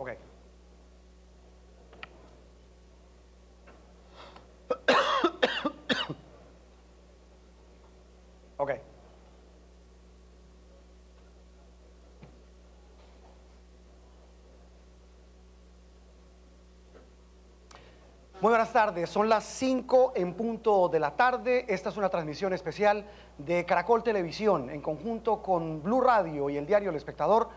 Ok. Ok. Muy buenas tardes, son las 5 en punto de la tarde. Esta es una transmisión especial de Caracol Televisión en conjunto con Blue Radio y el diario El Espectador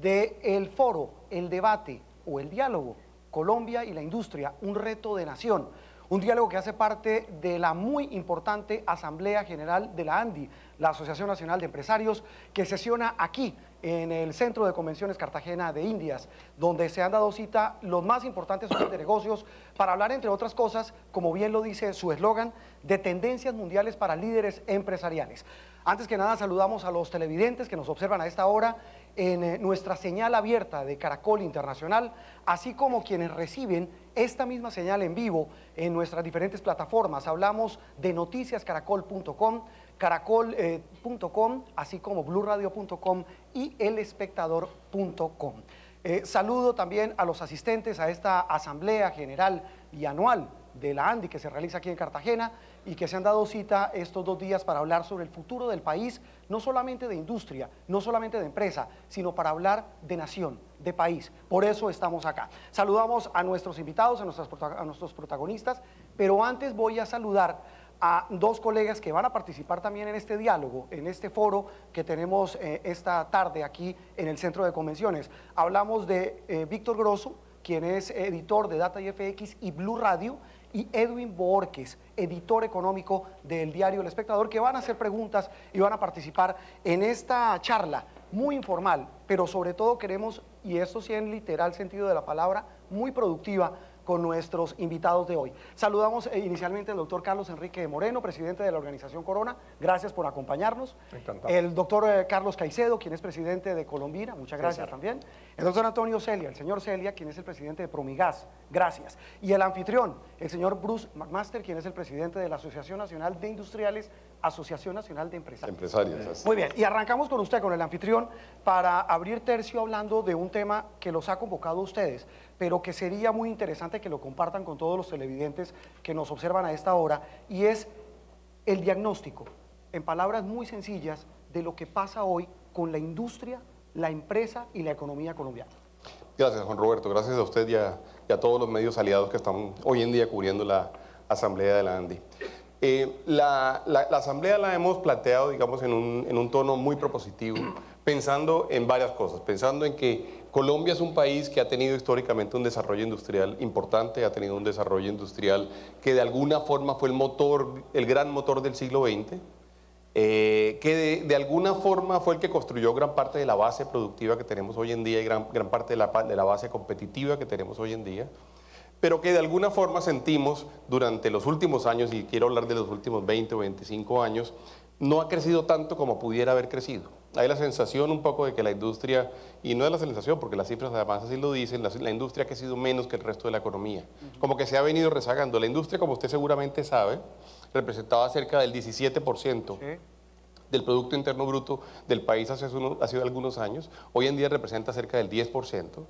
de el foro, el debate o el diálogo Colombia y la industria, un reto de nación. Un diálogo que hace parte de la muy importante Asamblea General de la ANDI, la Asociación Nacional de Empresarios, que sesiona aquí en el Centro de Convenciones Cartagena de Indias, donde se han dado cita los más importantes hombres de negocios para hablar, entre otras cosas, como bien lo dice su eslogan, de tendencias mundiales para líderes empresariales. Antes que nada, saludamos a los televidentes que nos observan a esta hora en nuestra señal abierta de Caracol Internacional, así como quienes reciben esta misma señal en vivo en nuestras diferentes plataformas. Hablamos de noticiascaracol.com, caracol.com, así como bluradio.com y elespectador.com. Saludo también a los asistentes a esta Asamblea General y Anual de la ANDI que se realiza aquí en Cartagena y que se han dado cita estos 2 días para hablar sobre el futuro del país, no solamente de industria, no solamente de empresa, sino para hablar de nación, de país. Por eso estamos acá. Saludamos a nuestros invitados, a nuestros protagonistas, pero antes voy a saludar a 2 colegas que van a participar también en este diálogo, en este foro que tenemos esta tarde aquí en el Centro de Convenciones. Hablamos de Víctor Grosso, quien es editor de Data IFX y Blue Radio, y Edwin Boorques, editor económico del diario El Espectador, que van a hacer preguntas y van a participar en esta charla muy informal, pero sobre todo queremos, y esto sí en literal sentido de la palabra, muy productiva, con nuestros invitados de hoy. Saludamos inicialmente al doctor Carlos Enrique Moreno, presidente de la organización Corona. Gracias por acompañarnos. Encantado. El doctor Carlos Caicedo, quien es presidente de Colombina. Muchas gracias también. El doctor Antonio Celia, el señor Celia, quien es el presidente de Promigas. Gracias. Y el anfitrión, el señor Bruce McMaster, quien es el presidente de la Asociación Nacional de Industriales, Asociación Nacional de Empresarios. Muy bien, y arrancamos con usted, con el anfitrión, para abrir tercio hablando de un tema que los ha convocado a ustedes, pero que sería muy interesante que lo compartan con todos los televidentes que nos observan a esta hora, y es el diagnóstico, en palabras muy sencillas, de lo que pasa hoy con la industria, la empresa y la economía colombiana. Gracias, Juan Roberto. Gracias a usted y a todos los medios aliados que están hoy en día cubriendo la Asamblea de la ANDI. La Asamblea la hemos planteado, digamos, en un tono muy propositivo, pensando en varias cosas, pensando en que Colombia es un país que ha tenido históricamente un desarrollo industrial importante, ha tenido un desarrollo industrial que de alguna forma fue el gran motor del siglo XX, que de alguna forma fue el que construyó gran parte de la base productiva que tenemos hoy en día y gran parte de la base competitiva que tenemos hoy en día, pero que de alguna forma sentimos durante los últimos años, y quiero hablar de los últimos 20 o 25 años, no ha crecido tanto como pudiera haber crecido. Hay la sensación un poco de que la industria, y no es la sensación porque las cifras además así lo dicen, la industria ha crecido menos que el resto de la economía, como que se ha venido rezagando. La industria, como usted seguramente sabe, representaba cerca del 17% del Producto Interno Bruto del país hace algunos años, hoy en día representa cerca del 10%.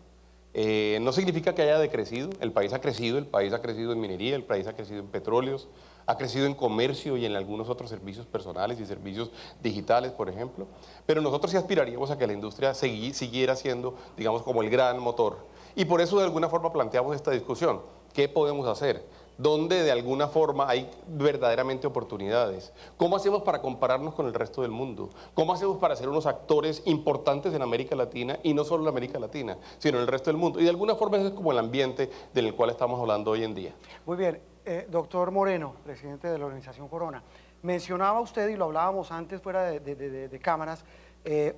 No significa que haya decrecido, el país ha crecido en minería, el país ha crecido en petróleos, ha crecido en comercio y en algunos otros servicios personales y servicios digitales, por ejemplo, pero nosotros sí aspiraríamos a que la industria siguiera siendo, digamos, como el gran motor. Y por eso de alguna forma planteamos esta discusión. ¿Qué podemos hacer? ¿Dónde de alguna forma hay verdaderamente oportunidades? ¿Cómo hacemos para compararnos con el resto del mundo? ¿Cómo hacemos para ser unos actores importantes en América Latina, y no solo en América Latina, sino en el resto del mundo? Y de alguna forma ese es como el ambiente del cual estamos hablando hoy en día. Muy bien, doctor Moreno, presidente de la organización Corona, mencionaba usted, y lo hablábamos antes fuera de cámaras,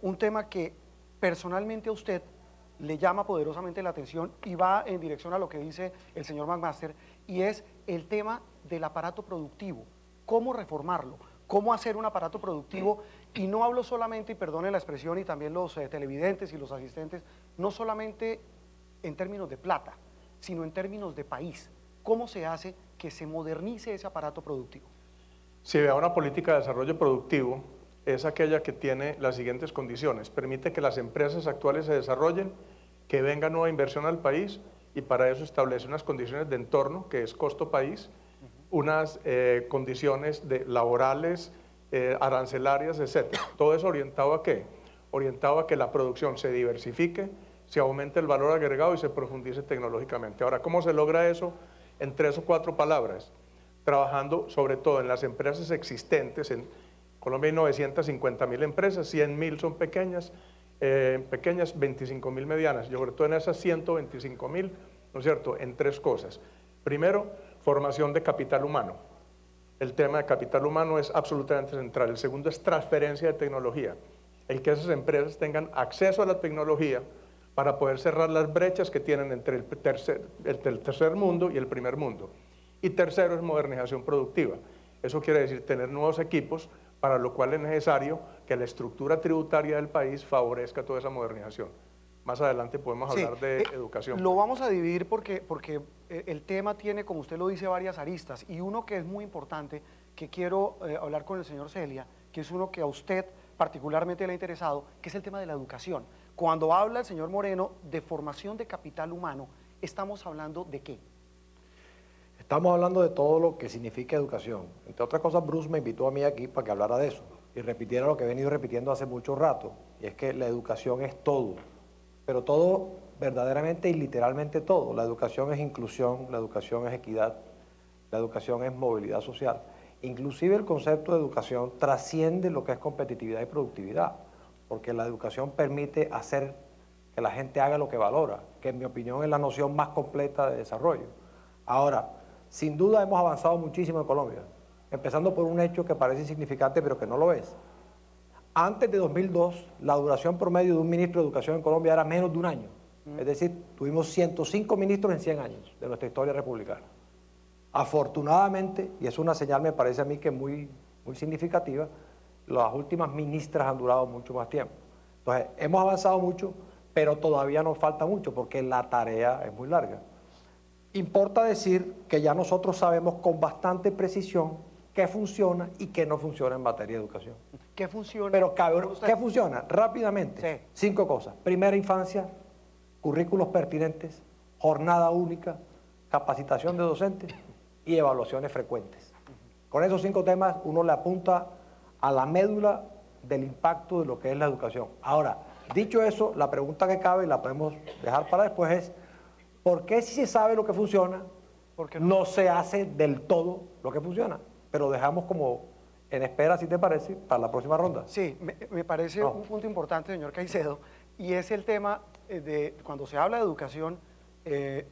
un tema que personalmente a usted le llama poderosamente la atención y va en dirección a lo que dice el señor McMaster, y es el tema del aparato productivo. ¿Cómo reformarlo? ¿Cómo hacer un aparato productivo? Y no hablo solamente, y perdone la expresión, y también los televidentes y los asistentes, no solamente en términos de plata, sino en términos de país. ¿Cómo se hace que se modernice ese aparato productivo? Si vea, una política de desarrollo productivo es aquella que tiene las siguientes condiciones: permite que las empresas actuales se desarrollen que venga nueva inversión al país y para eso establece unas condiciones de entorno, que es costo país, unas condiciones laborales, arancelarias, etc. Todo eso orientado ¿a qué? Orientado a que la producción se diversifique, se aumente el valor agregado y se profundice tecnológicamente. Ahora, ¿cómo se logra eso? En 3 o 4 palabras. Trabajando sobre todo en las empresas existentes. En Colombia hay 950.000 empresas, 100.000 son pequeñas, 25.000 medianas. Yo sobre todo en esas 125.000, ¿no es cierto?, en 3 cosas. Primero, formación de capital humano. El tema de capital humano es absolutamente central. El segundo es transferencia de tecnología. El que esas empresas tengan acceso a la tecnología para poder cerrar las brechas que tienen entre el tercer mundo y el primer mundo. Y tercero es modernización productiva. Eso quiere decir tener nuevos equipos, para lo cual es necesario que la estructura tributaria del país favorezca toda esa modernización. Más adelante podemos hablar de educación. Lo vamos a dividir porque el tema tiene, como usted lo dice, varias aristas, y uno que es muy importante, que quiero hablar con el señor Celia, que es uno que a usted particularmente le ha interesado, que es el tema de la educación. Cuando habla el señor Moreno de formación de capital humano, ¿estamos hablando de qué? Estamos hablando de todo lo que significa educación. Entre otras cosas, Bruce me invitó a mí aquí para que hablara de eso y repitiera lo que he venido repitiendo hace mucho rato, y es que la educación es todo, pero todo verdaderamente y literalmente todo. La educación es inclusión, la educación es equidad, la educación es movilidad social. Inclusive el concepto de educación trasciende lo que es competitividad y productividad, porque la educación permite hacer que la gente haga lo que valora, que en mi opinión es la noción más completa de desarrollo. Ahora, sin duda hemos avanzado muchísimo en Colombia, empezando por un hecho que parece insignificante pero que no lo es. Antes de 2002, la duración promedio de un ministro de Educación en Colombia era menos de un año. Es decir, tuvimos 105 ministros en 100 años de nuestra historia republicana. Afortunadamente, y es una señal me parece a mí que muy significativa, las últimas ministras han durado mucho más tiempo. Entonces, hemos avanzado mucho, pero todavía nos falta mucho porque la tarea es muy larga. Importa decir que ya nosotros sabemos con bastante precisión qué funciona y qué no funciona en materia de educación. ¿Qué funciona? Pero ¿qué funciona? Rápidamente. Sí. 5 cosas. Primera infancia, currículos pertinentes, jornada única, capacitación de docentes y evaluaciones frecuentes. Con esos 5 temas uno le apunta a la médula del impacto de lo que es la educación. Ahora, dicho eso, la pregunta que cabe, y la podemos dejar para después, es ¿por qué si se sabe lo que funciona, porque no se hace del todo lo que funciona? Pero dejamos como en espera, si te parece, para la próxima ronda. Sí, me parece un punto importante, señor Caicedo, y es el tema de cuando se habla de educación, en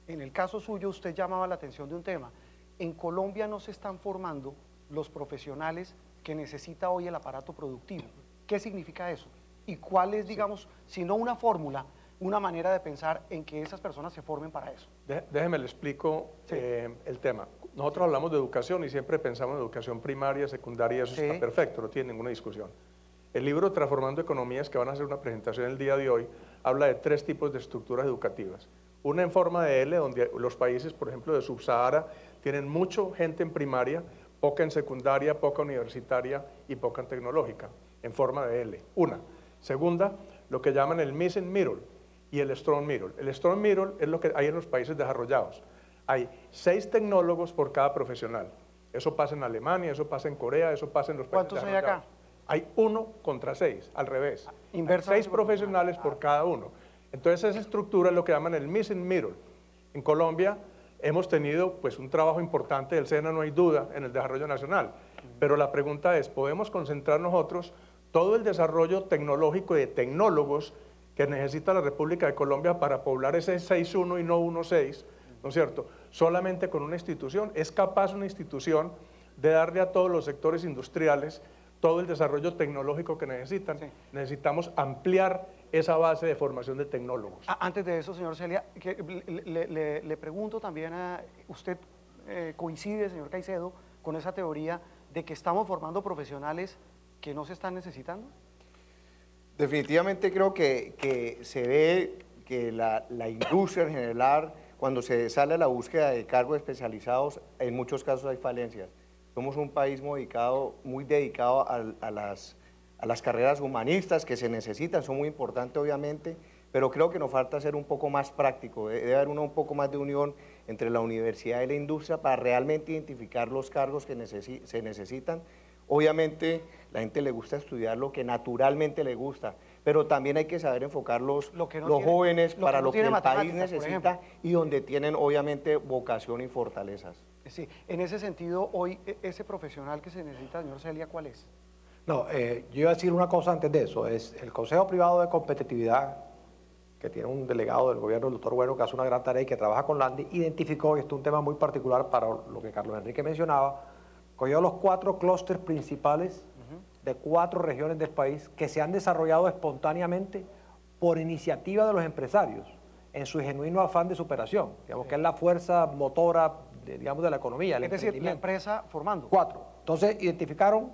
el caso suyo usted llamaba la atención de un tema. En Colombia no se están formando los profesionales que necesita hoy el aparato productivo. ¿Qué significa eso? ¿Y cuál es, digamos, si no una fórmula, una manera de pensar en que esas personas se formen para eso? Déjeme le explico el tema. Nosotros hablamos de educación y siempre pensamos en educación primaria, secundaria, y eso está perfecto, no tiene ninguna discusión. El libro Transformando Economías, que van a hacer una presentación el día de hoy, habla de 3 tipos de estructuras educativas. Una en forma de L, donde los países, por ejemplo, de Subsahara, tienen mucha gente en primaria, poca en secundaria, poca universitaria y poca en tecnológica, en forma de L. Una. Segunda, lo que llaman el Missing Middle y el Strong Middle. El Strong Middle es lo que hay en los países desarrollados. Hay 6 tecnólogos por cada profesional. Eso pasa en Alemania, eso pasa en Corea, eso pasa en los países desarrollados. ¿Cuántos hay acá? Hay 1 contra 6, al revés. Inversamente. 6 profesionales por cada uno. Entonces esa estructura es lo que llaman el Missing Middle. En Colombia hemos tenido pues un trabajo importante del SENA, no hay duda, en el desarrollo nacional. Pero la pregunta es, ¿podemos concentrar nosotros todo el desarrollo tecnológico y de tecnólogos que necesita la República de Colombia para poblar ese 6-1 y no 1-6, ¿no es cierto? Solamente con una institución. ¿Es capaz una institución de darle a todos los sectores industriales todo el desarrollo tecnológico que necesitan? Sí. Necesitamos ampliar esa base de formación de tecnólogos. Antes de eso, señor Celia, le pregunto también a usted, ¿coincide, señor Caicedo, con esa teoría de que estamos formando profesionales que no se están necesitando? Definitivamente creo que se ve que la industria en general, cuando se sale a la búsqueda de cargos especializados, en muchos casos hay falencias. Somos un país muy dedicado a las carreras humanistas que se necesitan, son muy importantes obviamente, pero creo que nos falta ser un poco más práctico, debe haber un poco más de unión entre la universidad y la industria para realmente identificar los cargos que se necesitan. Obviamente la gente le gusta estudiar lo que naturalmente le gusta, pero también hay que saber enfocar los jóvenes para lo que el país necesita y donde tienen obviamente vocación y fortalezas. Sí, en ese sentido, hoy ese profesional que se necesita, señor Celia, ¿cuál es? No, yo iba a decir una cosa antes de eso, es el Consejo Privado de Competitividad, que tiene un delegado del gobierno, el doctor Bueno, que hace una gran tarea y que trabaja con Landi, identificó, y esto es un tema muy particular para lo que Carlos Enrique mencionaba, cogió los 4 clústeres principales de 4 regiones del país que se han desarrollado espontáneamente por iniciativa de los empresarios, en su genuino afán de superación, digamos que es la fuerza motora, digamos, de la economía. Es decir, la empresa formando. 4. Entonces identificaron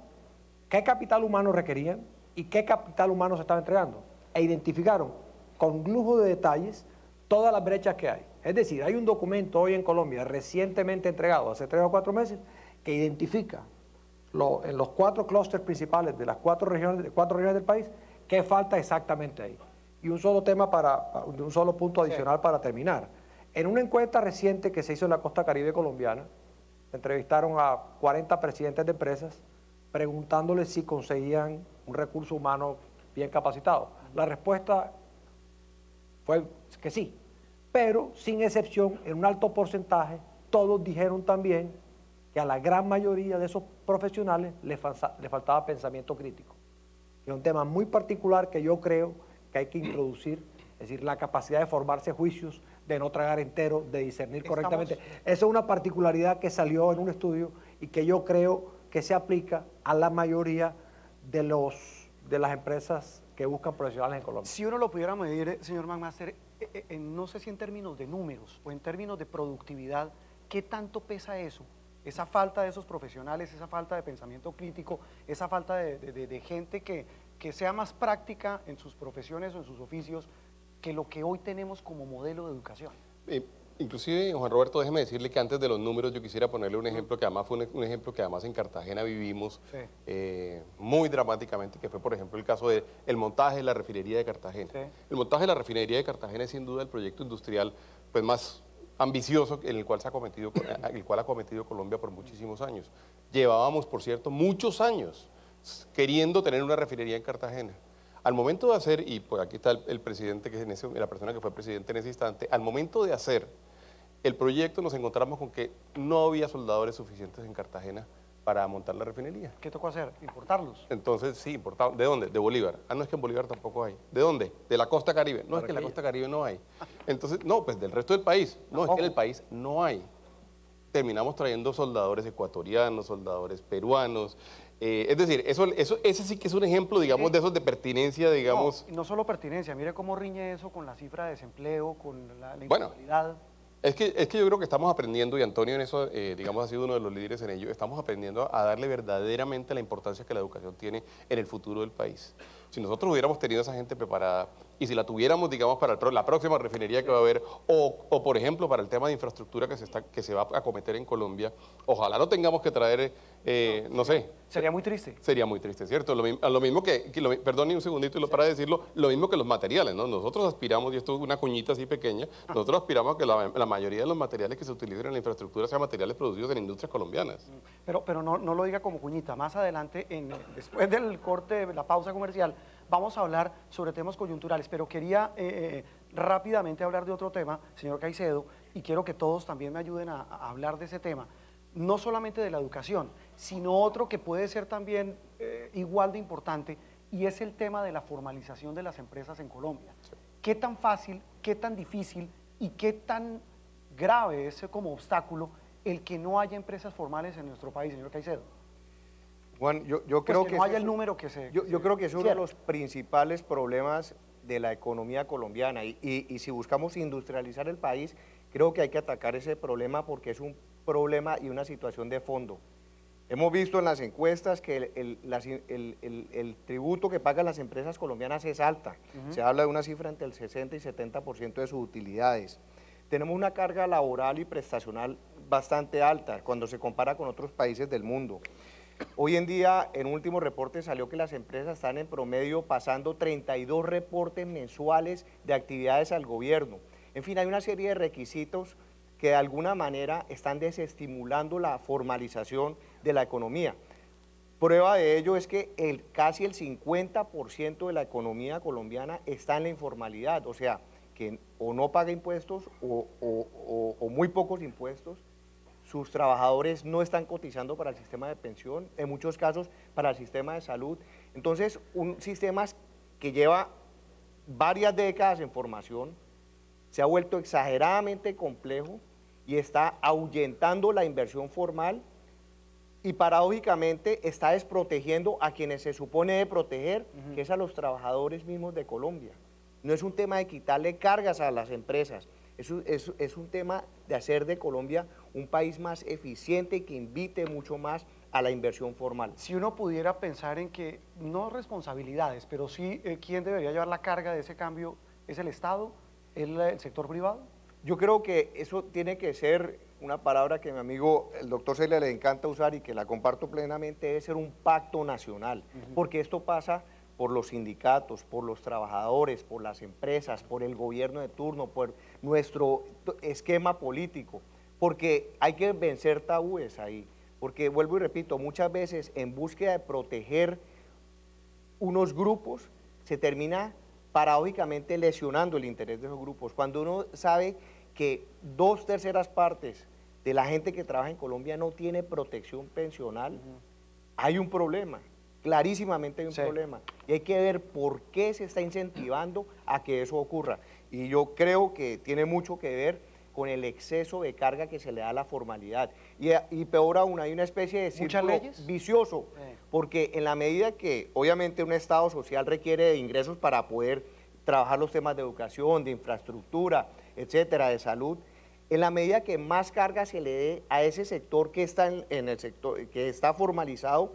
qué capital humano requerían y qué capital humano se estaba entregando, e identificaron con lujo de detalles todas las brechas que hay. Es decir, hay un documento hoy en Colombia recientemente entregado, hace 3 o 4 meses, que identifica en los 4 clústeres principales de las 4 regiones del país, qué falta exactamente ahí. Y un solo tema un solo punto adicional para terminar. En una encuesta reciente que se hizo en la costa caribe colombiana, entrevistaron a 40 presidentes de empresas preguntándoles si conseguían un recurso humano bien capacitado. La respuesta fue que sí, pero sin excepción, en un alto porcentaje, todos dijeron también que a la gran mayoría de esos profesionales le faltaba pensamiento crítico. Es un tema muy particular que yo creo que hay que introducir, es decir, la capacidad de formarse juicios, de no tragar entero, de discernir correctamente. Esa es una particularidad que salió en un estudio y que yo creo que se aplica a la mayoría de las empresas que buscan profesionales en Colombia. Si uno lo pudiera medir, señor McMaster, no sé si en términos de números o en términos de productividad, ¿qué tanto pesa eso? Esa falta de esos profesionales, esa falta de pensamiento crítico, esa falta de gente que sea más práctica en sus profesiones o en sus oficios que lo que hoy tenemos como modelo de educación. Inclusive, Juan Roberto, déjeme decirle que antes de los números yo quisiera ponerle un ejemplo que además fue un ejemplo que además en Cartagena vivimos muy dramáticamente, que fue por ejemplo el caso del montaje de la refinería de Cartagena. Sí. El montaje de la refinería de Cartagena es sin duda el proyecto industrial pues, más ambicioso el cual ha cometido Colombia por muchísimos años. Llevábamos, por cierto, muchos años queriendo tener una refinería en Cartagena. Al momento de hacer, y pues aquí está el presidente, la persona que fue presidente en ese instante, al momento de hacer el proyecto nos encontramos con que no había soldadores suficientes en Cartagena para montar la refinería. ¿Qué tocó hacer? ¿Importarlos? Entonces, sí, importados. ¿De dónde? De Bolívar. Ah, no, es que en Bolívar tampoco hay. ¿De dónde? De la costa Caribe. No, es que en la costa Caribe no hay. Entonces, no, pues del resto del país. No, es que en el país no hay. Terminamos trayendo soldadores ecuatorianos, soldadores peruanos. Es decir, ese sí que es un ejemplo, digamos, de esos de pertinencia, digamos. No solo pertinencia, mire cómo riñe eso con la cifra de desempleo, con la informalidad. Es que yo creo que estamos aprendiendo, y Antonio en eso, digamos, ha sido uno de los líderes en ello, estamos aprendiendo a darle verdaderamente la importancia que la educación tiene en el futuro del país. Si nosotros hubiéramos tenido a esa gente preparada, y si la tuviéramos, digamos, para la próxima refinería que va a haber, o por ejemplo, para el tema de infraestructura que se va a acometer en Colombia, ojalá no tengamos que traer, no sé. Sería muy triste. Sería muy triste, ¿cierto? Lo mismo perdón un segundito para decirlo, lo mismo que los materiales, ¿no? Nosotros aspiramos, y esto es una cuñita así pequeña, nosotros aspiramos a que la mayoría de los materiales que se utilicen en la infraestructura sean materiales producidos en industrias colombianas. Pero no lo diga como cuñita. Más adelante, después del corte, la pausa comercial, vamos a hablar sobre temas coyunturales, pero quería rápidamente hablar de otro tema, señor Caicedo, y quiero que todos también me ayuden a hablar de ese tema, no solamente de la educación, sino otro que puede ser también igual de importante, y es el tema de la formalización de las empresas en Colombia. Sí. ¿Qué tan fácil, qué tan difícil y qué tan grave es como obstáculo el que no haya empresas formales en nuestro país, señor Caicedo? Juan, yo creo que no haya el número que se... Yo creo que es uno de los principales problemas de la economía colombiana y si buscamos industrializar el país, creo que hay que atacar ese problema porque es un problema y una situación de fondo. Hemos visto en las encuestas que el tributo que pagan las empresas colombianas es alta. Se habla de una cifra entre el 60 y 70% de sus utilidades. Tenemos una carga laboral y prestacional bastante alta cuando se compara con otros países del mundo. Hoy en día, en un último reporte salió que las empresas están en promedio pasando 32 reportes mensuales de actividades al gobierno. En fin, hay una serie de requisitos que de alguna manera están desestimulando la formalización de la economía. Prueba de ello es que casi el 50% de la economía colombiana está en la informalidad, o sea, que o no paga impuestos o muy pocos impuestos. Sus trabajadores no están cotizando para el sistema de pensión, en muchos casos para el sistema de salud. Entonces, un sistema que lleva varias décadas en formación, se ha vuelto exageradamente complejo y está ahuyentando la inversión formal y paradójicamente está desprotegiendo a quienes se supone de proteger, que es a los trabajadores mismos de Colombia. No es un tema de quitarle cargas a las empresas, es un tema de hacer de Colombia un país más eficiente y que invite mucho más a la inversión formal. Si uno pudiera pensar en que, no responsabilidades, pero sí quién debería llevar la carga de ese cambio, ¿es el Estado, el sector privado? Yo creo que eso tiene que ser una palabra que a mi amigo el doctor Celia le encanta usar y que la comparto plenamente, debe ser un pacto nacional, porque esto pasa por los sindicatos, por los trabajadores, por las empresas, por el gobierno de turno, por nuestro esquema político, porque hay que vencer tabúes ahí, porque vuelvo y repito, muchas veces en búsqueda de proteger unos grupos se termina paradójicamente lesionando el interés de esos grupos. Cuando uno sabe que 2/3 partes de la gente que trabaja en Colombia no tiene protección pensional, hay un problema. Clarísimamente hay un problema y hay que ver por qué se está incentivando a que eso ocurra. Y yo creo que tiene mucho que ver con el exceso de carga que se le da a la formalidad. Y peor aún, hay una especie de círculo vicioso, porque en la medida que obviamente un Estado social requiere de ingresos para poder trabajar los temas de educación, de infraestructura, etcétera, de salud, en la medida que más carga se le dé a ese sector que está en el sector que está formalizado,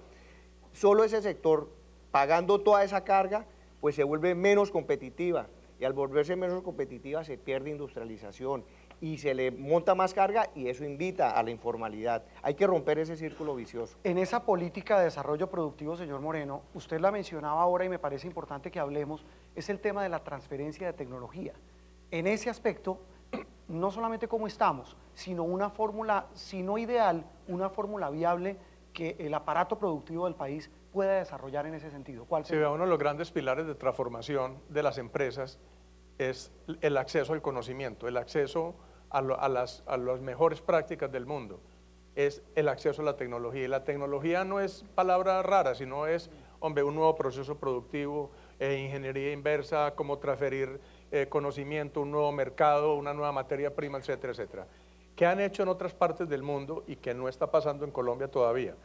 solo ese sector, pagando toda esa carga, pues se vuelve menos competitiva. Y al volverse menos competitiva se pierde industrialización y se le monta más carga y eso invita a la informalidad. Hay que romper ese círculo vicioso. En esa política de desarrollo productivo, señor Moreno, usted la mencionaba ahora y me parece importante que hablemos, es el tema de la transferencia de tecnología. En ese aspecto, no solamente cómo estamos, sino una fórmula, si no ideal, una fórmula viable que el aparato productivo del país pueda desarrollar en ese sentido. ¿Cuál sería? Sí, uno de los grandes pilares de transformación de las empresas es el acceso al conocimiento, el acceso a las mejores prácticas del mundo, es el acceso a la tecnología. Y la tecnología no es palabra rara, sino es, hombre, un nuevo proceso productivo, ingeniería inversa, cómo transferir conocimiento, un nuevo mercado, una nueva materia prima, etcétera, etcétera. ¿Qué han hecho en otras partes del mundo y que no está pasando en Colombia todavía?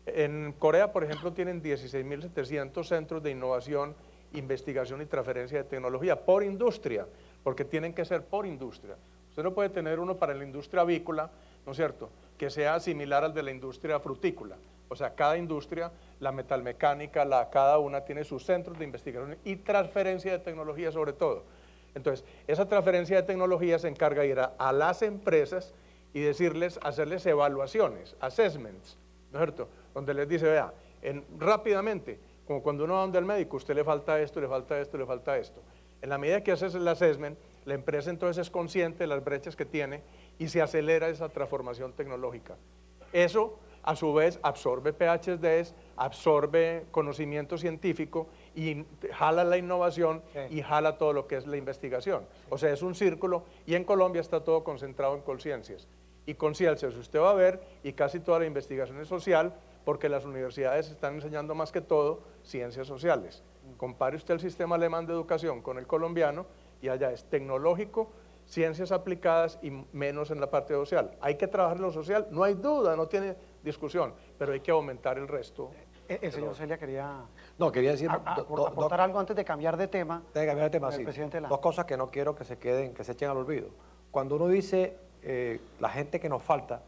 En Corea, por ejemplo, tienen 16.700 centros de innovación, investigación y transferencia de tecnología por industria, porque tienen que ser por industria. Usted no puede tener uno para la industria avícola, ¿no es cierto?, que sea similar al de la industria frutícola. O sea, cada industria, la metalmecánica, cada una tiene sus centros de investigación y transferencia de tecnología sobre todo. Entonces, esa transferencia de tecnología se encarga de ir a las empresas y decirles, hacerles evaluaciones, assessments, ¿no es cierto?, donde les dice, vea, rápidamente, como cuando uno va donde el médico, usted le falta esto, le falta esto, le falta esto. En la medida que haces el assessment, la empresa entonces es consciente de las brechas que tiene y se acelera esa transformación tecnológica. Eso, a su vez, absorbe PhDs, absorbe conocimiento científico y jala la innovación y jala todo lo que es la investigación. O sea, es un círculo y en Colombia está todo concentrado en Colciencias. Y Colciencias usted va a ver, y casi toda la investigación es social, porque las universidades están enseñando más que todo ciencias sociales. Compare usted el sistema alemán de educación con el colombiano y allá es tecnológico, ciencias aplicadas y menos en la parte social. Hay que trabajar en lo social, no hay duda, no tiene discusión, pero hay que aumentar el resto. El señor Celia quería... No, quería decir... aportar algo antes de cambiar de tema. De cambiar de tema, sí. Presidente Dos cosas que no quiero que se queden, que se echen al olvido. Cuando uno dice la gente que nos falta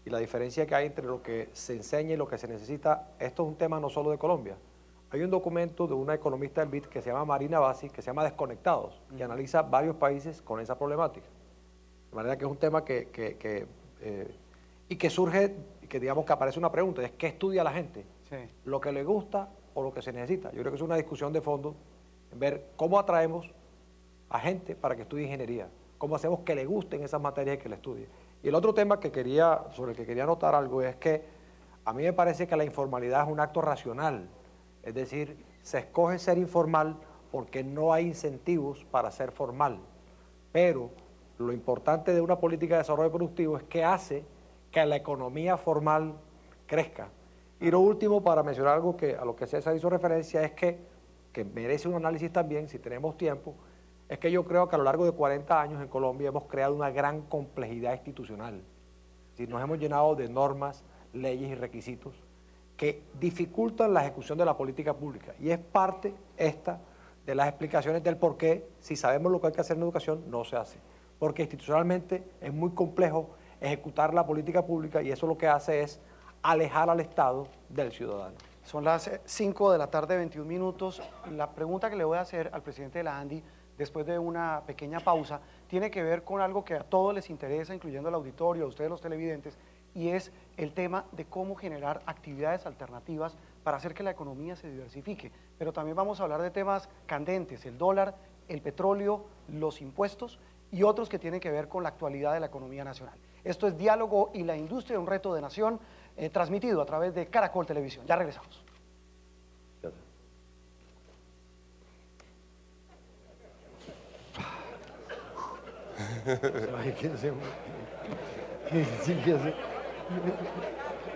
y la diferencia que hay entre lo que se enseña y lo que se necesita, esto es un tema no solo de Colombia. Hay un documento de una economista del BID que se llama Marina Bassi, que se llama Desconectados, que analiza varios países con esa problemática. De manera que es un tema que surge y que digamos que aparece una pregunta, es ¿qué estudia la gente? Sí. ¿Lo que le gusta o lo que se necesita? Yo creo que es una discusión de fondo en ver cómo atraemos a gente para que estudie ingeniería, cómo hacemos que le gusten esas materias y que le estudie. Y el otro tema sobre el que quería anotar algo es que a mí me parece que la informalidad es un acto racional, es decir, se escoge ser informal porque no hay incentivos para ser formal, pero lo importante de una política de desarrollo productivo es que hace que la economía formal crezca. Y lo último, para mencionar algo a lo que César hizo referencia, es que merece un análisis también, si tenemos tiempo, es que yo creo que a lo largo de 40 años en Colombia hemos creado una gran complejidad institucional. Es decir, nos hemos llenado de normas, leyes y requisitos que dificultan la ejecución de la política pública. Y es parte esta de las explicaciones del por qué, si sabemos lo que hay que hacer en educación, no se hace. Porque institucionalmente es muy complejo ejecutar la política pública y eso lo que hace es alejar al Estado del ciudadano. Son las 5 de la tarde, 21 minutos. La pregunta que le voy a hacer al presidente de la ANDI, después de una pequeña pausa, tiene que ver con algo que a todos les interesa, incluyendo al auditorio, a ustedes los televidentes, y es el tema de cómo generar actividades alternativas para hacer que la economía se diversifique. Pero también vamos a hablar de temas candentes, el dólar, el petróleo, los impuestos y otros que tienen que ver con la actualidad de la economía nacional. Esto es Diálogo y la Industria, un reto de nación, transmitido a través de Caracol Televisión. Ya regresamos. Ay, ¿qué hacemos? ¿Qué hacemos?